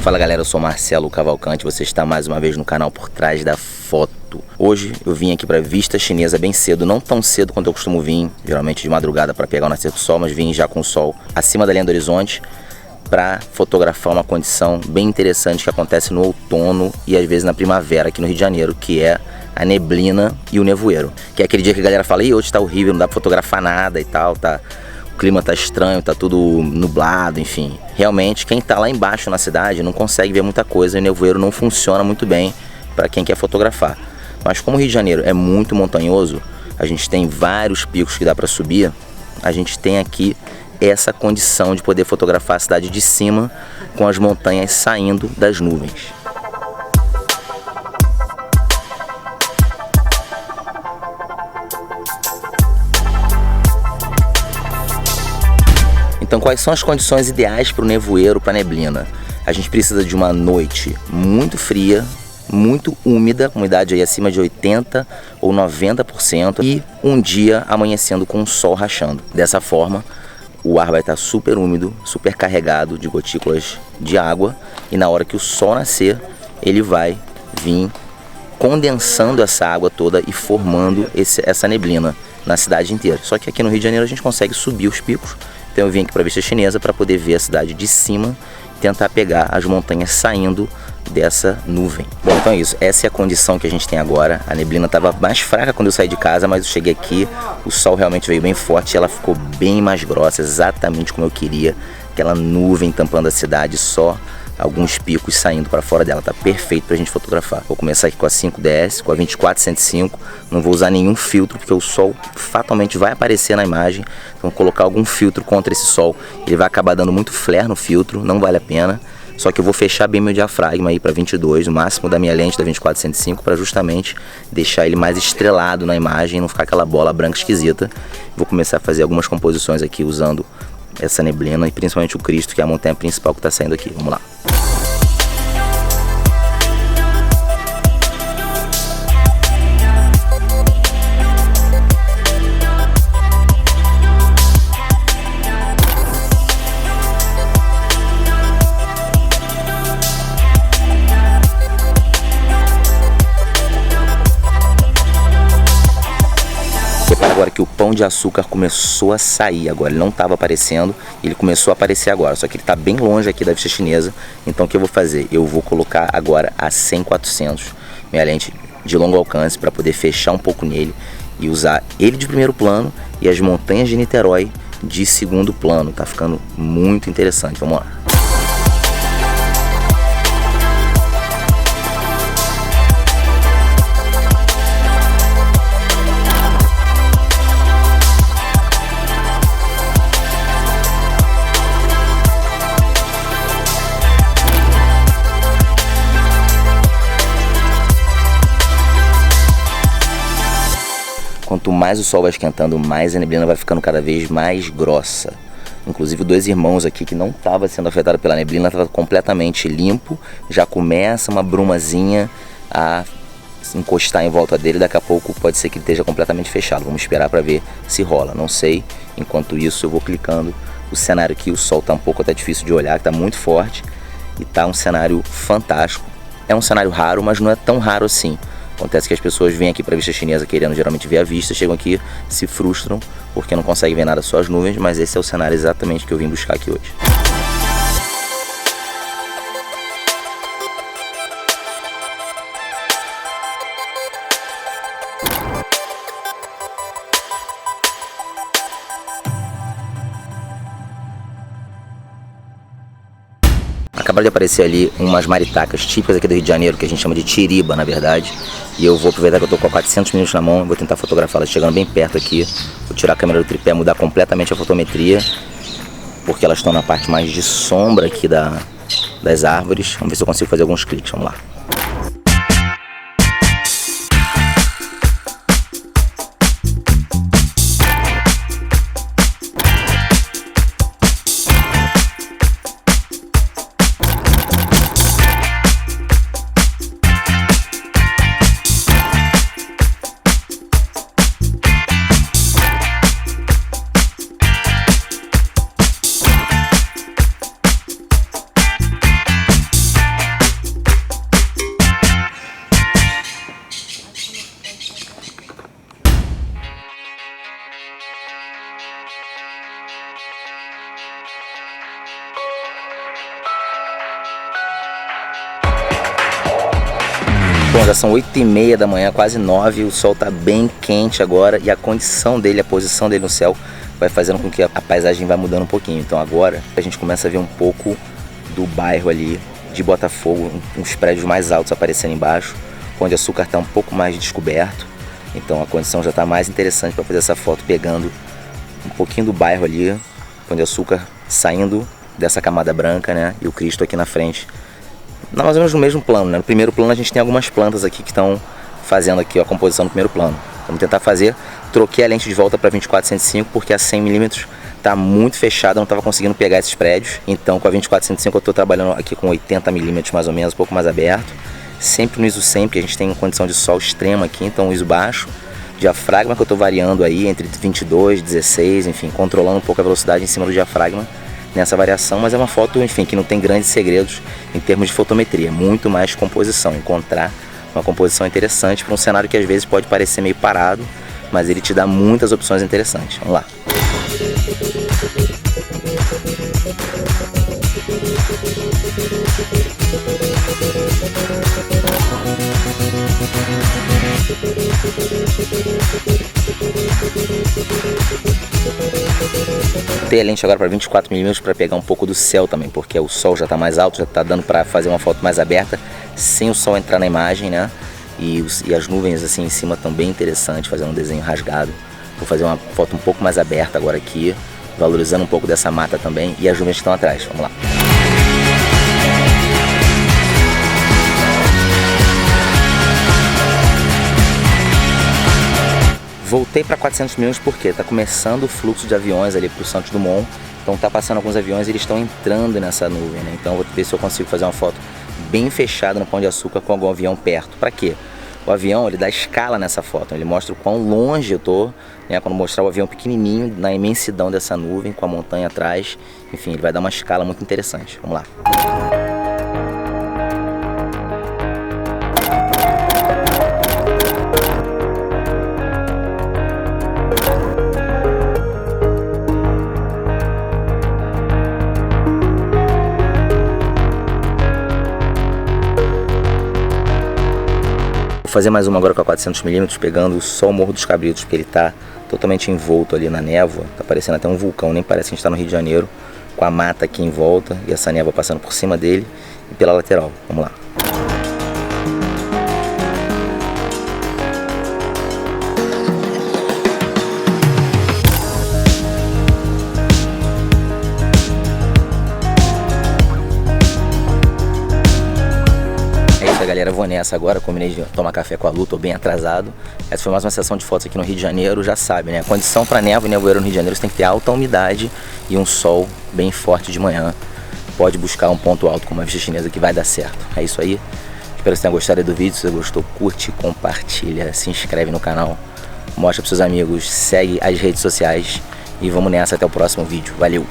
Fala galera, eu sou Marcelo Cavalcante, você está mais uma vez no canal Por Trás da Foto. Hoje eu vim aqui para Vista Chinesa bem cedo, não tão cedo quanto eu costumo vir, geralmente de madrugada para pegar o nascer do sol, mas vim já com o sol acima da linha do horizonte para fotografar uma condição bem interessante que acontece no outono e às vezes na primavera aqui no Rio de Janeiro, que é a neblina e o nevoeiro. Que é aquele dia que a galera fala, e hoje está horrível, não dá para fotografar nada e tal, tá... O clima tá estranho, tá tudo nublado, enfim. Realmente, quem tá lá embaixo na cidade não consegue ver muita coisa e o nevoeiro não funciona muito bem para quem quer fotografar. Mas como o Rio de Janeiro é muito montanhoso, a gente tem vários picos que dá para subir, a gente tem aqui essa condição de poder fotografar a cidade de cima com as montanhas saindo das nuvens. Então, quais são as condições ideais para o nevoeiro, para a neblina? A gente precisa de uma noite muito fria, muito úmida, com umidade aí acima de 80% ou 90%, e um dia amanhecendo com o sol rachando. Dessa forma, o ar vai estar super úmido, super carregado de gotículas de água, e na hora que o sol nascer, ele vai vir condensando essa água toda e formando essa neblina na cidade inteira. Só que aqui no Rio de Janeiro a gente consegue subir os picos. Então eu vim aqui para a Vista Chinesa para poder ver a cidade de cima e tentar pegar as montanhas saindo dessa nuvem. Bom, então é isso. Essa é a condição que a gente tem agora. A neblina estava mais fraca quando eu saí de casa, mas eu cheguei aqui, o sol realmente veio bem forte e ela ficou bem mais grossa, exatamente como eu queria. Aquela nuvem tampando a cidade, só alguns picos saindo para fora dela. Tá perfeito pra gente fotografar. Vou começar aqui com a 5DS, com a 24-105. Não vou usar nenhum filtro, porque o sol fatalmente vai aparecer na imagem. Então vou colocar algum filtro contra esse sol. Ele vai acabar dando muito flare no filtro, não vale a pena. Só que eu vou fechar bem meu diafragma aí para 22, o máximo da minha lente da 24-105, para justamente deixar ele mais estrelado na imagem, não ficar aquela bola branca esquisita. Vou começar a fazer algumas composições aqui usando essa neblina e principalmente o Cristo, que é a montanha principal que está saindo aqui. Vamos lá. Agora que o pão de açúcar começou a sair agora, ele não estava aparecendo, ele começou a aparecer agora, só que ele está bem longe aqui da Vista Chinesa. Então o que eu vou fazer? Eu vou colocar agora a 100-400, minha lente de longo alcance, para poder fechar um pouco nele e usar ele de primeiro plano e as montanhas de Niterói de segundo plano. Tá ficando muito interessante, vamos lá. Quanto mais o sol vai esquentando, mais a neblina vai ficando cada vez mais grossa. Inclusive, dois irmãos aqui que não estavam sendo afetados pela neblina, estava completamente limpo. Já começa uma brumazinha a encostar em volta dele. Daqui a pouco pode ser que ele esteja completamente fechado. Vamos esperar para ver se rola. Não sei. Enquanto isso, eu vou clicando. O cenário aqui, o sol está um pouco até difícil de olhar, está muito forte. E está um cenário fantástico. É um cenário raro, mas não é tão raro assim. Acontece que as pessoas vêm aqui para a Vista Chinesa querendo geralmente ver a vista, chegam aqui, se frustram porque não conseguem ver nada, só as nuvens, mas esse é o cenário exatamente que eu vim buscar aqui hoje. Acabaram de aparecer ali umas maritacas típicas aqui do Rio de Janeiro, que a gente chama de tiriba, na verdade. E eu vou aproveitar que eu tô com 400 minutos na mão, vou tentar fotografá-las chegando bem perto aqui. Vou tirar a câmera do tripé, mudar completamente a fotometria, porque elas estão na parte mais de sombra aqui das árvores. Vamos ver se eu consigo fazer alguns cliques, vamos lá. já são 8h30 da manhã, quase 9, o sol tá bem quente agora e a condição dele, a posição dele no céu vai fazendo com que a paisagem vá mudando um pouquinho. Então agora a gente começa a ver um pouco do bairro ali de Botafogo, uns prédios mais altos aparecendo embaixo, Pão de Açúcar está um pouco mais descoberto, então a condição já está mais interessante para fazer essa foto, pegando um pouquinho do bairro ali, Pão de Açúcar saindo dessa camada branca, né, e o Cristo aqui na frente, mais ou menos no mesmo plano, né? No primeiro plano a gente tem algumas plantas aqui que estão fazendo aqui ó, a composição do primeiro plano. Vamos tentar fazer, troquei a lente de volta para 24-105 porque a 100mm está muito fechada, não estava conseguindo pegar esses prédios, então com a 24-105 eu estou trabalhando aqui com 80mm mais ou menos, um pouco mais aberto, sempre no ISO 100, porque a gente tem condição de sol extrema aqui, então o ISO baixo, diafragma que eu estou variando aí entre 22, 16, enfim, controlando um pouco a velocidade em cima do diafragma nessa variação, mas é uma foto, enfim, que não tem grandes segredos em termos de fotometria, muito mais composição, encontrar uma composição interessante para um cenário que às vezes pode parecer meio parado, mas ele te dá muitas opções interessantes. Vamos lá. Botei a lente agora para 24mm para pegar um pouco do céu também, porque o sol já está mais alto, já está dando para fazer uma foto mais aberta, sem o sol entrar na imagem, né? E as nuvens assim em cima estão bem interessantes, fazer um desenho rasgado. Vou fazer uma foto um pouco mais aberta agora aqui, valorizando um pouco dessa mata também e as nuvens que estão atrás. Vamos lá. Voltei para 400mm porque está começando o fluxo de aviões ali para o Santos Dumont. Então tá passando alguns aviões e eles estão entrando nessa nuvem, né? Então vou ver se eu consigo fazer uma foto bem fechada no Pão de Açúcar com algum avião perto. Para quê? O avião ele dá escala nessa foto, ele mostra o quão longe eu tô, né? Quando mostrar o avião pequenininho na imensidão dessa nuvem com a montanha atrás, enfim, ele vai dar uma escala muito interessante. Vamos lá. Vou fazer mais uma agora com a 400mm, pegando só o Morro dos Cabritos, porque ele está totalmente envolto ali na névoa, tá parecendo até um vulcão, nem parece que a gente está no Rio de Janeiro, com a mata aqui em volta e essa névoa passando por cima dele e pela lateral. Vamos lá. Galera, vou nessa agora, combinei de tomar café com a Lu, tô bem atrasado. Essa foi mais uma sessão de fotos aqui no Rio de Janeiro, já sabe, né? A condição para névoa e nevoeiro no Rio de Janeiro, você tem que ter alta umidade e um sol bem forte de manhã. Pode buscar um ponto alto como a vista chinesa que vai dar certo. É isso aí. Espero que você tenha gostado do vídeo. Se você gostou, curte, compartilha, se inscreve no canal, mostra para seus amigos, segue as redes sociais e vamos nessa até o próximo vídeo. Valeu!